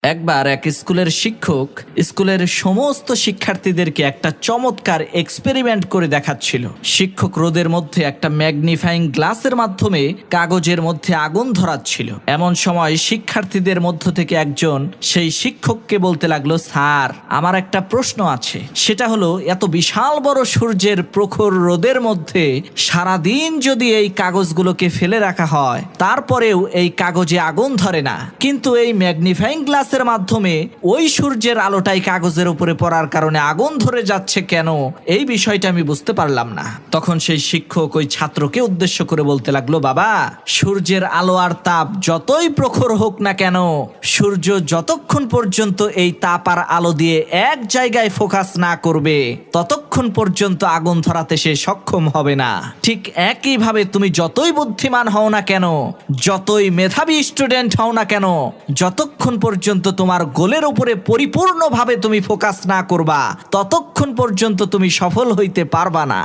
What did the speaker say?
একবার এক স্কুলের শিক্ষক স্কুলের সমস্ত শিক্ষার্থীদেরকে একটা চমৎকার এক্সপেরিমেন্ট করে দেখাচ্ছিল। শিক্ষক রোদের মধ্যে একটা ম্যাগনিফাইং গ্লাসের মাধ্যমে কাগজের মধ্যে আগুন ধরাচ্ছিল। এমন সময় শিক্ষার্থীদের মধ্য থেকে একজন সেই শিক্ষককে বলতে লাগলো, স্যার, আমার একটা প্রশ্ন আছে। সেটা হলো, এত বিশাল বড় সূর্যের প্রখর রোদের মধ্যে সারাদিন যদি এই কাগজগুলোকে ফেলে রাখা হয়, তারপরেও এই কাগজে আগুন ধরে না, কিন্তু এই ম্যাগনিফাইং গ্লাস মাধ্যমে ওই সূর্যের আলোটাই কাগজের উপরে পড়ার কারণে আগুন ধরে যাচ্ছে কেন? এই বিষয়টা আমি বুঝতে পারলাম না। তখন সেই শিক্ষক ওই ছাত্রকে উদ্দেশ্য করে বলতে লাগলো, বাবা, সূর্যের আলো আর তাপ যতই প্রখর হোক না কেন, সূর্য যতক্ষণ পর্যন্ত এই তাপ আর আলো দিয়ে এক জায়গায় ফোকাস না করবে, ততক্ষণ পর্যন্ত আগুন ধরাতে সে সক্ষম হবে না। ঠিক একইভাবে তুমি যতই বুদ্ধিমান হও না কেন, যতই মেধাবী স্টুডেন্ট হও না কেন, যতক্ষণ পর্যন্ত তোমার গোলের উপরে পরিপূর্ণভাবে তুমি ফোকাস না করবা, ততক্ষণ পর্যন্ত তুমি সফল হইতে পারবা না।